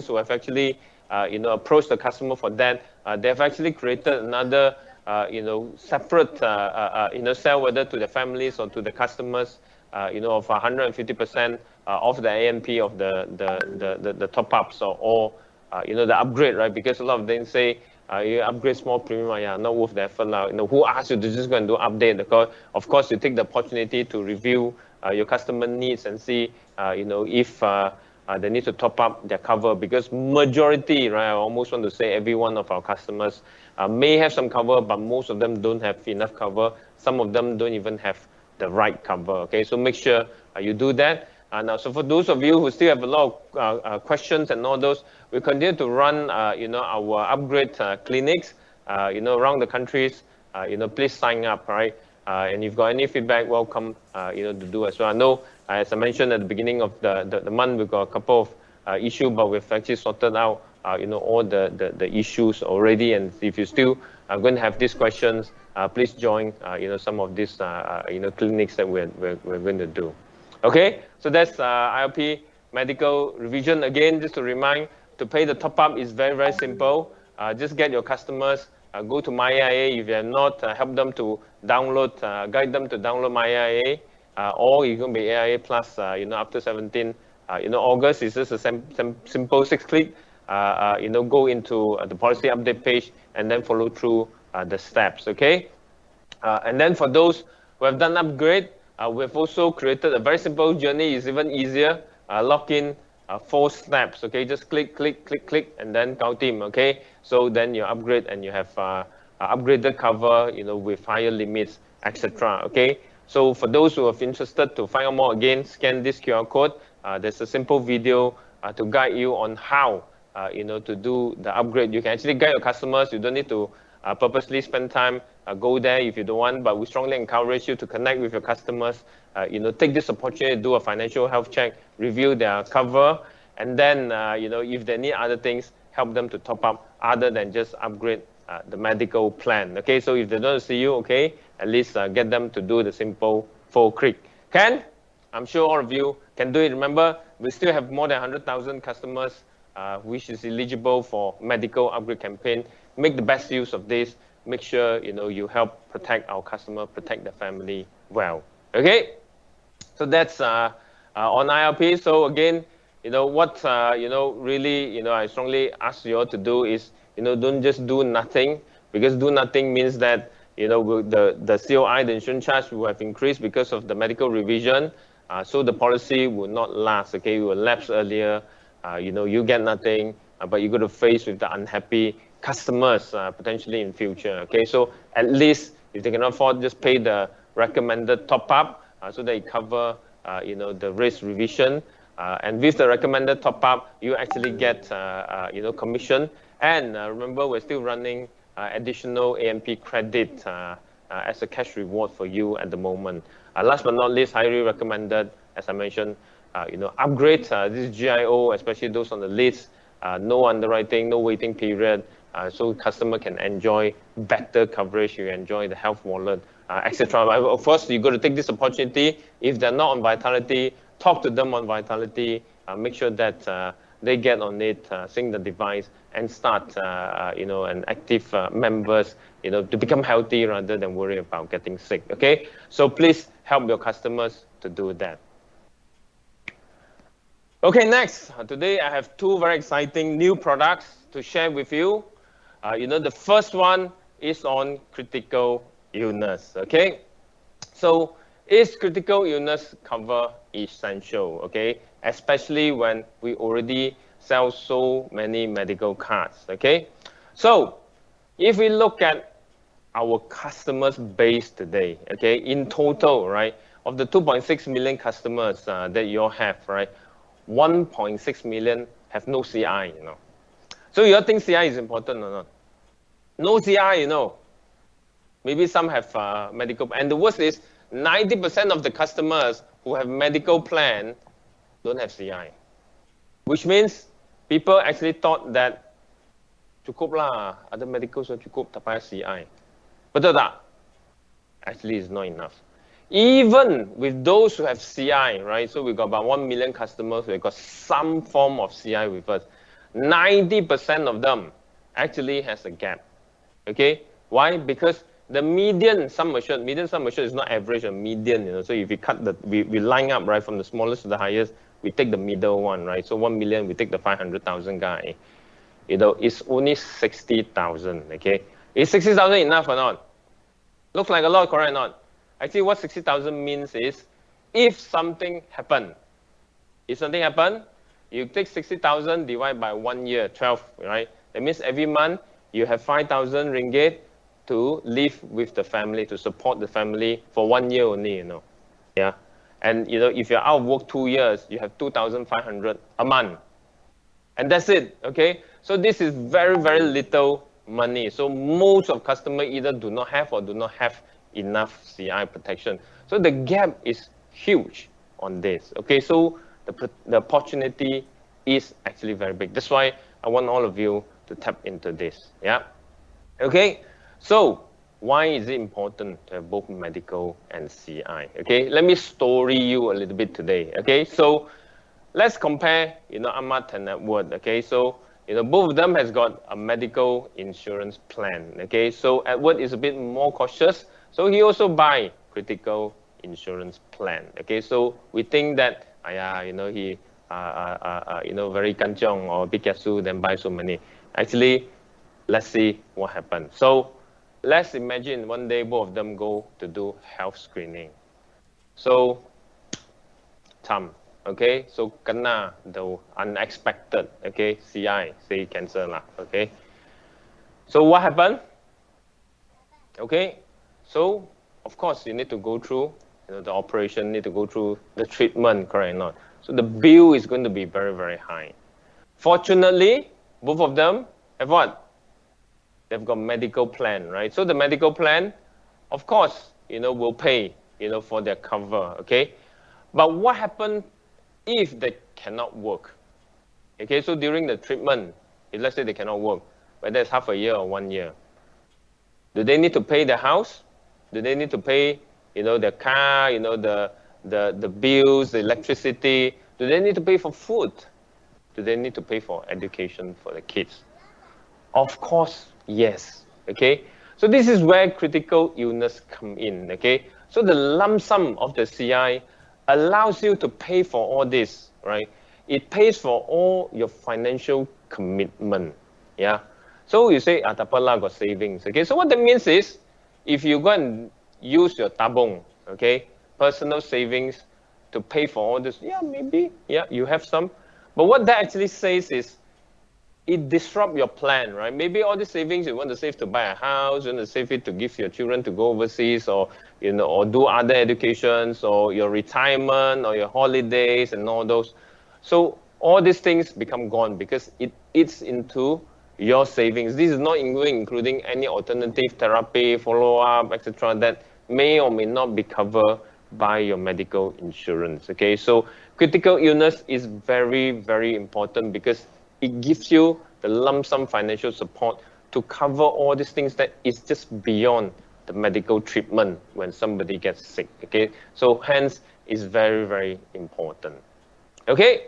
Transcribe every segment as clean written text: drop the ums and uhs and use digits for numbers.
who have actually approached the customer for that. They have actually created another separate sell, whether to the families or to the customers, of 150% of the AMP of the top ups or the upgrade, right? Because a lot of them say you upgrade small premium, yeah, not worth the effort now. Who asked you to just go and do update? Because of course you take the opportunity to review your customer needs and see if they need to top up their cover, because majority, right, I almost want to say every one of our customers may have some cover, but most of them don't have enough cover. Some of them don't even have the right cover. Okay, so make sure you do that. Now, so for those of you who still have a lot of questions and all those, we continue to run, our upgrade clinics, around the countries. Please sign up, right? And if you've got any feedback, welcome, to do as well. I know, as I mentioned at the beginning of the month, we've got a couple of issues, but we've actually sorted out, all the issues already. And if you still are going to have these questions, please join, some of these, clinics that we're going to do. Okay, so that's ILP medical revision. Again, just to remind, to pay the top up is very, very simple. Just get your customers, go to MyAIA. If you have not, help them to download, guide them to download MyAIA, or you can be AIA Plus, after 17, August. It's just a simple 6-click, go into the policy update page and then follow through the steps, okay? And then for those who have done upgrade, we've also created a very simple journey. It's even easier. Log in, 4 steps, okay? Just click, click, click, click, and then Kao Team, okay? So then you upgrade and you have upgraded cover, with higher limits, etc. Okay? So for those who are interested to find out more, again, scan this QR code. There's a simple video to guide you on how, to do the upgrade. You can actually guide your customers. You don't need to purposely spend time, go there if you don't want, but we strongly encourage you to connect with your customers, take this opportunity to do a financial health check, review their cover, and then, if they need other things, help them to top up other than just upgrade the medical plan. Okay, so if they don't see you, okay, at least get them to do the simple 4-click. I'm sure all of you can do it. Remember, we still have more than 100,000 customers which is eligible for medical upgrade campaign. Make the best use of this. Make sure you help protect our customer, protect the family well. Okay, so that's on ILP. So again, what really I strongly ask you all to do is don't just do nothing, because do nothing means that the COI, the insurance charge, will have increased because of the medical revision. So the policy will not last. Okay, it will lapse earlier. You get nothing, but you're going to face with the unhappy customers potentially in future. Okay, so at least if they cannot afford, just pay the recommended top up so they cover the risk revision. And with the recommended top up, you actually get commission. And remember, we're still running additional AMP credit as a cash reward for you at the moment. Last but not least, highly recommended, as I mentioned, upgrade this GIO, especially those on the list. No underwriting, no waiting period, so customer can enjoy better coverage. You enjoy the health wallet, etc. Of course, you got to take this opportunity. If they're not on Vitality, talk to them on Vitality. Make sure that they get on it, sync the device, and start, an active members, to become healthy rather than worry about getting sick. Okay, so please help your customers to do that. Okay, next, today I have 2 very exciting new products to share with you. The first one is on critical illness. Okay, so is critical illness cover essential? Okay, especially when we already sell so many medical cards. Okay, so if we look at our customers base today, okay, in total, right, of the 2.6 million customers that you all have, right, 1.6 million have no CI, So you all think CI is important or not? No CI, Maybe some have medical, and the worst is 90% of the customers who have medical plan don't have CI, which means people actually thought that cukup lah, ada medical so cukup tak payah CI. Betul tak? Actually, it's not enough. Even with those who have CI, right? So we've got about 1 million customers who have got some form of CI with us. 90% of them actually has a gap. Okay, why? Because the median sum assured is not average or median, you know. So if we cut we line up, right, from the smallest to the highest, we take the middle one, right? So 1 million, we take the 500,000 guy. You know, it's only 60,000. Okay, is 60,000 enough or not? Looks like a lot, correct or not? Actually, what 60,000 means is, if something happen, you take 60,000 divided by 1 year, 12, right? That means every month you have 5,000 ringgit to live with the family, to support the family for 1 year only, you know. Yeah. And you know, if you're out of work 2 years, you have 2,500 a month. And that's it, okay? So this is very, very little money. So most of customers either do not have or do not have enough CI protection. So the gap is huge on this, okay? So the opportunity is actually very big. That's why I want all of you to tap into this, yeah? Okay, so why is it important to have both medical and CI? Okay, let me story you a little bit today, okay? So let's compare, you know, Ahmad and Edward, okay? So, you know, both of them has got a medical insurance plan, okay? So Edward is a bit more cautious, so he also buy critical insurance plan, okay? So we think that, you know, he, you know, very kanchong or big kiasu, then buy so many. Actually, let's see what happened. So let's imagine one day both of them go to do health screening. So, okay, so kena the unexpected, okay, CI, say cancer lah, okay. So what happened? Okay, so of course you need to go through, you know, the operation, need to go through the treatment, correct or not? So the bill is going to be very, very high. Fortunately, both of them have what? They've got medical plan, right? So the medical plan, of course, you know, will pay, you know, for their cover, okay? But what happened if they cannot work? Okay, so during the treatment, if let's say they cannot work, whether it's half a year or 1 year, do they need to pay the house? Do they need to pay, you know, the car, you know, the bills, the electricity? Do they need to pay for food? Do they need to pay for education for the kids? Of course, yes, okay? So this is where critical illness come in, okay? So the lump sum of the CI allows you to pay for all this, right? It pays for all your financial commitment, yeah? So you say, tapala got savings, okay? So what that means is, if you go and use your tabong, okay, personal savings to pay for all this, yeah, maybe, yeah, you have some. But what that actually says is, it disrupts your plan, right? Maybe all the savings you want to save to buy a house, you want to save it to give your children to go overseas, or, you know, or do other educations, or your retirement, or your holidays, and all those. So all these things become gone because it eats into your savings. This is not including any alternative therapy, follow-up, etc., that may or may not be covered by your medical insurance, okay? So critical illness is very, very important because it gives you the lump sum financial support to cover all these things that is just beyond the medical treatment when somebody gets sick, okay? So hence, it's very, very important, okay?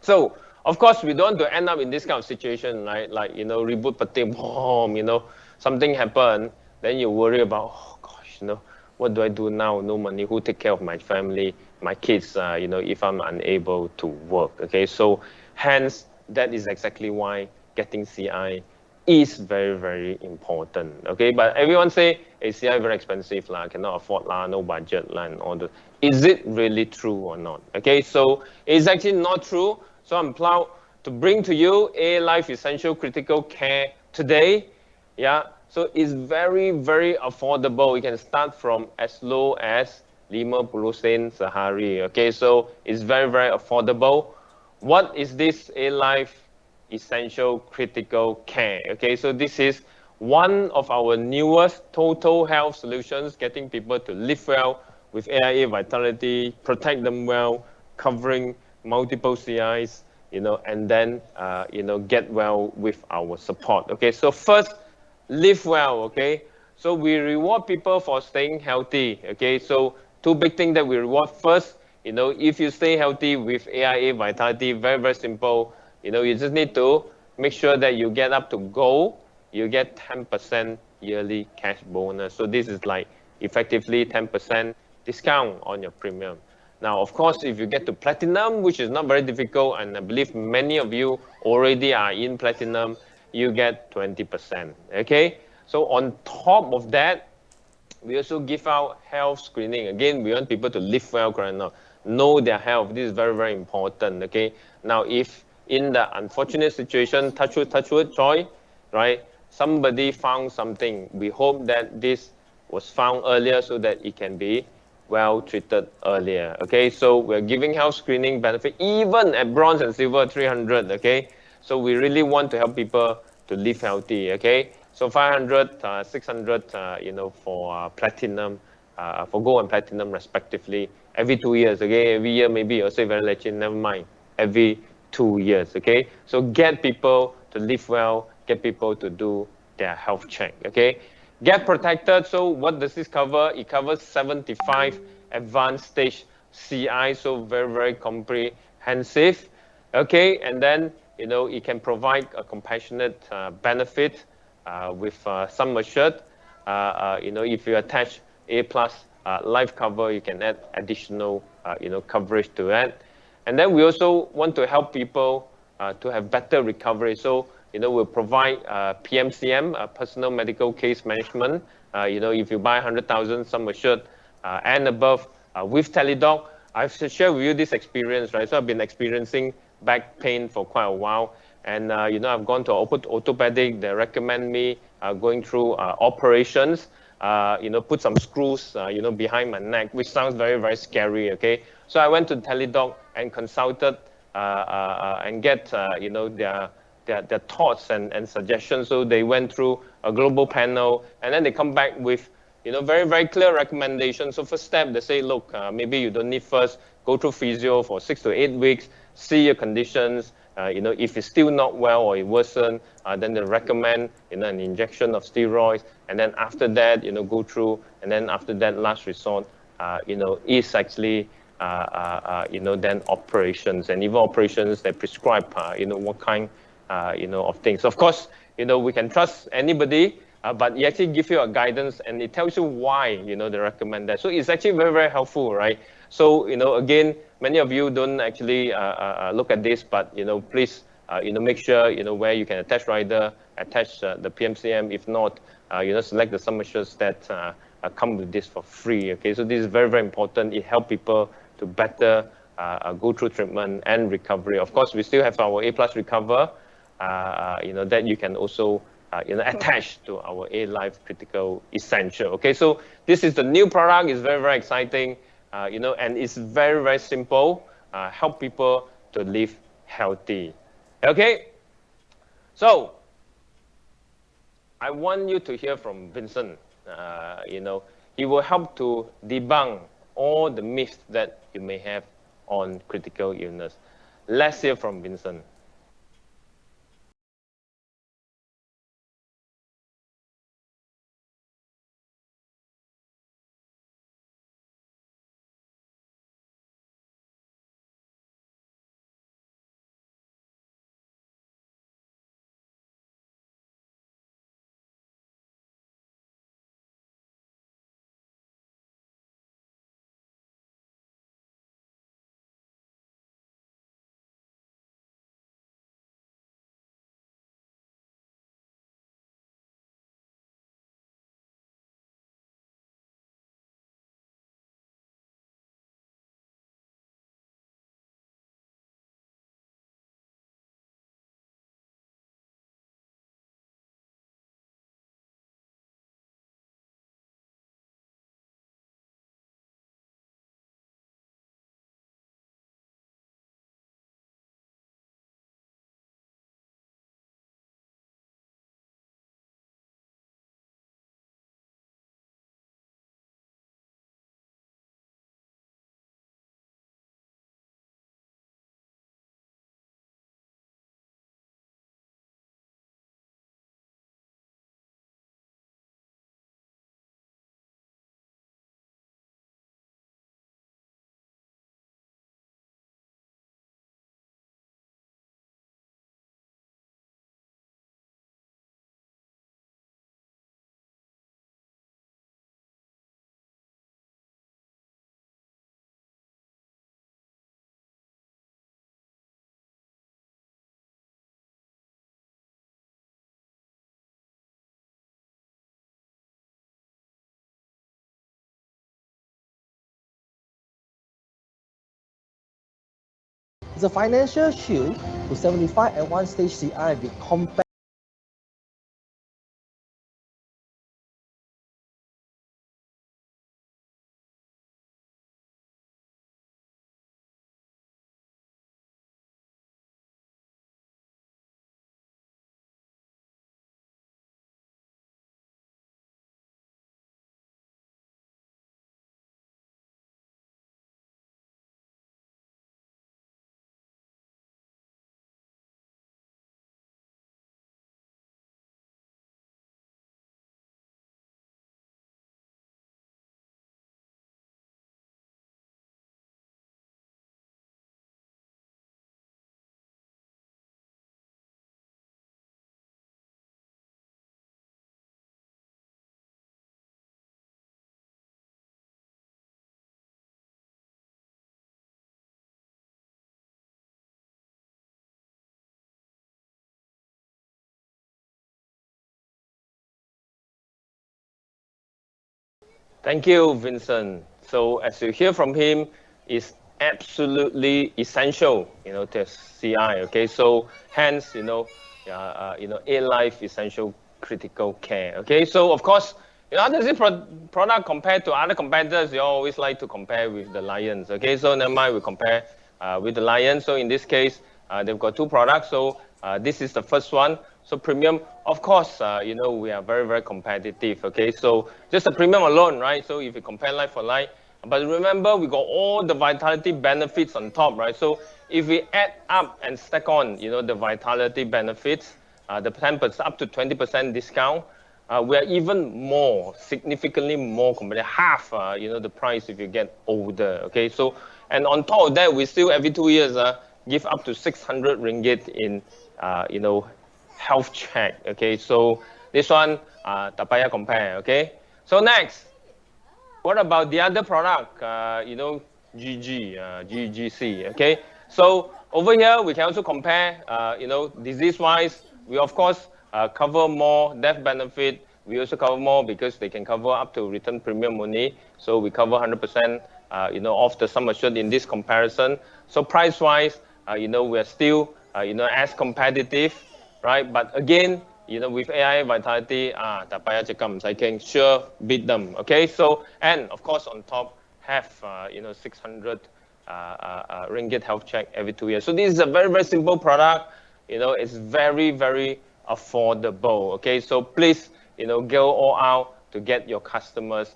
So, of course, we don't want to end up in this kind of situation, right? Like, you know, reboot pati, boom, you know, something happened, then you worry about, oh gosh, you know, what do I do now? No money, who take care of my family, my kids, you know, if I'm unable to work, okay? So hence, that is exactly why getting CI is very, very important, okay? But everyone say, hey, CI very expensive, lah, cannot afford, lah, no budget, lah, and all that. Is it really true or not? Okay, so it's actually not true. So I'm proud to bring to you A Life Essential Critical Care today. Yeah, so it's very, very affordable. You can start from as low as 50 sen sehari. Okay, so it's very, very affordable. What is this A Life Essential Critical Care? Okay, so this is one of our newest total health solutions, getting people to live well with AIA Vitality, protect them well, covering multiple CIs, you know, and then, you know, get well with our support. Okay, so first, live well, okay? So we reward people for staying healthy, okay? So two big things that we reward. First, you know, if you stay healthy with AIA Vitality, very, very simple, You just need to make sure that you get up to gold, you get 10% yearly cash bonus. So this is like effectively 10% discount on your premium. Now, of course, if you get to platinum, which is not very difficult, and I believe many of you already are in platinum, you get 20%. Okay? So on top of that, we also give out health screening. Again, we want people to live well, correct? Now, know their health. This is very, very important. Okay. Now, if in the unfortunate situation, touch wood, joy, right? Somebody found something. We hope that this was found earlier so that it can be well treated earlier. Okay. So we're giving health screening benefit even at bronze and silver 300. Okay. So we really want to help people to live healthy. Okay. So 500, 600, for platinum, for gold and platinum respectively, every 2 years, okay? Every year maybe you'll say very legend, never mind. Every 2 years, okay? So get people to live well, get people to do their health check, okay? Get protected, so what does this cover? It covers 75 advanced stage CI, so very, very comprehensive, okay? And then, it can provide a compassionate benefit with sum assured. If you attach A plus life cover, you can add additional, coverage to it. And then we also want to help people to have better recovery. So, we'll provide PMCM, personal medical case management. If you buy 100,000 sum assured and above with Teledoc, I've shared with you this experience, right? So I've been experiencing back pain for quite a while. And, I've gone to orthopedic. They recommend me going through operations, put some screws, behind my neck, which sounds very, very scary, okay? So I went to Teledoc and consulted and get, their thoughts and suggestions. So they went through a global panel, and then they come back with very, very clear recommendations. So first step, they say, look, maybe you don't need first go through physio for 6 to 8 weeks, see your conditions. If it's still not well or it worsen, then they recommend, an injection of steroids. And then after that, go through. And then after that, last resort, is actually, then operations. And even operations, they prescribe, what kind, of things. Of course, we can trust anybody, but it actually gives you a guidance and it tells you why, they recommend that. So it's actually very, very helpful, right? So, again, many of you don't actually look at this, but, please, make sure, where you can attach rider, attach the PMCM. If not, select the sum assureds that come with this for free, okay? So this is very, very important. It helps people to better go through treatment and recovery. Of course, we still have our A plus recover, that you can also attach to our A Life Critical Essential. Okay, so this is the new product. It's very, very exciting, and it's very, very simple. Help people to live healthy. Okay, so I want you to hear from Vincent. He will help to debunk all the myths that you may have on critical illness. Let's hear from Vincent. The financial shield to 75 and 1 stage CI be compared. Thank you, Vincent. So as you hear from him, it's absolutely essential, to CI. Okay, so hence, A Life Essential Critical Care. Okay, so of course, how does this product compare to other competitors? You always like to compare with the lions. Okay, so never mind, we compare with the lions. So in this case, they've got two products. So this is the first one. So premium, of course, we are very, very competitive. Okay, so just the premium alone, right? So if you compare like for like, but remember, we got all the vitality benefits on top, right? So if we add up and stack on, the vitality benefits, the 10% up to 20% discount, we are even more, significantly more competitive, half, the price if you get older. Okay, so and on top of that, we still every 2 years give up to 600 ringgit in, health check. Okay, so this one, tak payah compare. Okay, so next, what about the other product? GGC. Okay, so over here we can also compare. Disease-wise, we of course cover more death benefit. We also cover more because they can cover up to return premium only. So we cover 100%. Of the sum assured in this comparison. So price-wise, we are still, as competitive, right? But again, with AI Vitality, tak payah cakap, I can sure beat them. Okay, so and of course on top have 600 ringgit health check every 2 years. So this is a very, very simple product. It's very, very affordable. Okay, so please go all out to get your customers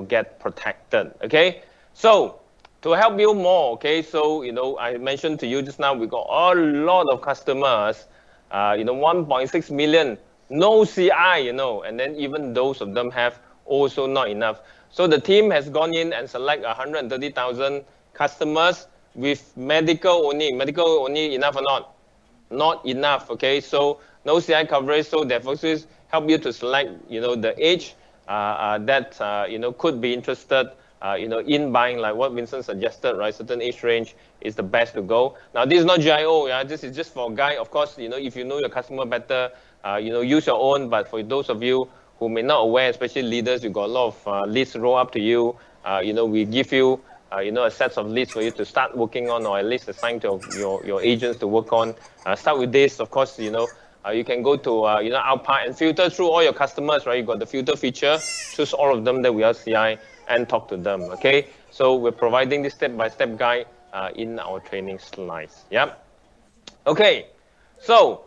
get protected. Okay, so to help you more, okay, so I mentioned to you just now we got a lot of customers, 1.6 million, no CI, and then even those of them have also not enough. So the team has gone in and select 130,000 customers with medical only. Medical only enough or not? Not enough. Okay, so no CI coverage. So they've also help you to select, the age that could be interested. In buying, like what Vincent suggested, right? Certain age range is the best to go. Now, this is not GIO, yeah. This is just for a guide. Of course, if you know your customer better, use your own. But for those of you who may not aware, especially leaders, you got a lot of leads roll up to you. We give you, a set of leads for you to start working on, or at least assign to your agents to work on. Start with this, of course. You can go to our part and filter through all your customers, right? You got the filter feature, choose all of them that we are CI. And talk to them. Okay, so we're providing this step-by-step guide in our training slides. Yeah. Okay, so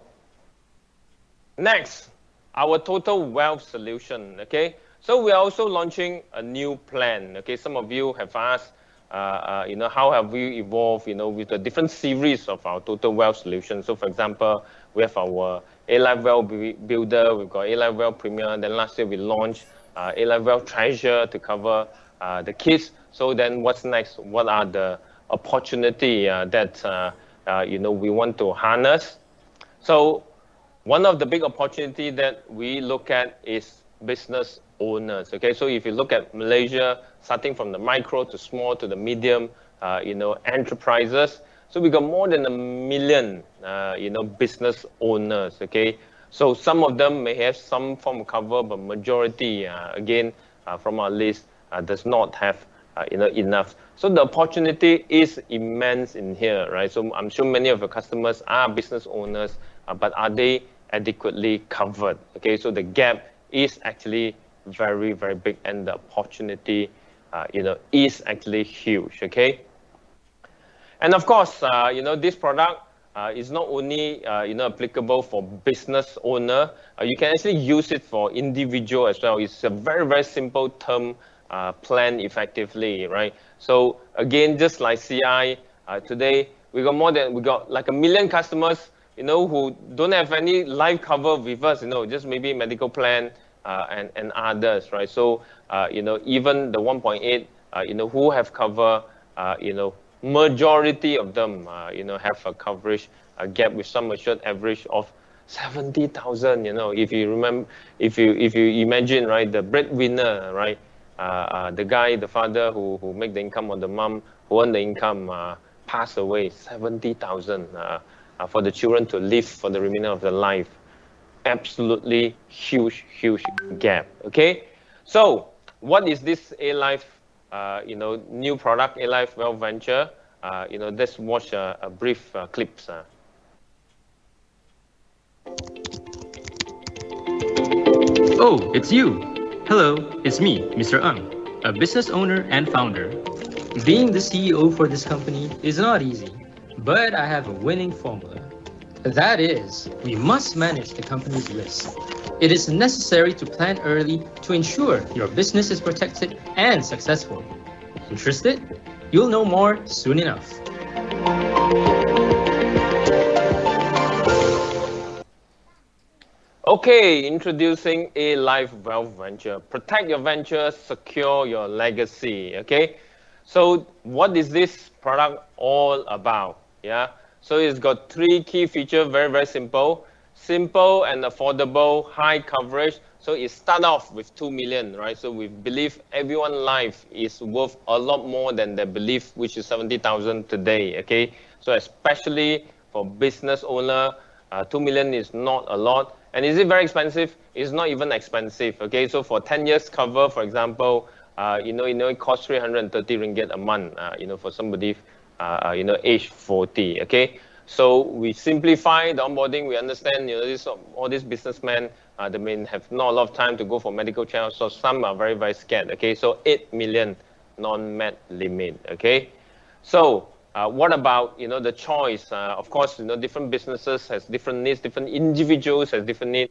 next, our total wealth solution. Okay, so we are also launching a new plan. Okay, some of you have asked, how have we evolved, with the different series of our total wealth solution. So, for example, we have our A Life Wealth Builder. We've got A Life Wealth Premier. Then last year we launched A Life Wealth Treasure to cover the kids. So then what's next? What are the opportunity that we want to harness? So one of the big opportunity that we look at is business owners. Okay, so if you look at Malaysia, starting from the micro to small to the medium, enterprises. So we got more than 1 million, business owners. Okay, so some of them may have some form of cover, but majority, again, from our list, does not have enough. So the opportunity is immense in here, right? So I'm sure many of your customers are business owners, but are they adequately covered? Okay, so the gap is actually very, very big, and the opportunity, is actually huge. Okay, and of course, this product is not only applicable for business owner. You can actually use it for individual as well. It's a very, very simple term plan effectively, right? So again, just like CI, today we got like 1 million customers, who don't have any life cover with us, just maybe medical plan and others, right? So even the 1.8, who have cover, majority of them, have a coverage gap with sum assured average of 70,000. If you remember, if you imagine, right, the breadwinner, right, the guy, the father who make the income, or the mom who earn the income, pass away, 70,000 for the children to live for the remainder of their life. Absolutely huge gap. Okay, so what is this A-Life? New product, A-Life Wealth Venture. Let's watch a brief clips. Oh, it's you. Hello, it's me, Mr. Ng, a business owner and founder. Being the CEO for this company is not easy, but I have a winning formula. That is, we must manage the company's risk. It is necessary to plan early to ensure your business is protected and successful. Interested? You'll know more soon enough. Okay, introducing A-Life Wealth Venture. Protect your venture, secure your legacy. Okay, so what is this product all about? Yeah, so it's got 3 key features, very, very simple. Simple and affordable, high coverage. So it starts off with 2 million, right? So we believe everyone's life is worth a lot more than their belief, which is 70,000 today. Okay, so especially for business owner, 2 million is not a lot. And is it very expensive? It's not even expensive. Okay, so for 10 years cover, for example, it costs 330 ringgit a month. For somebody, age 40. Okay, so we simplify the onboarding. We understand, all these businessmen, they may have not a lot of time to go for medical checkups, so some are very, very scared. Okay, so 8 million non-med limit. Okay, so what about the choice? Of course, different businesses has different needs, different individuals has different needs.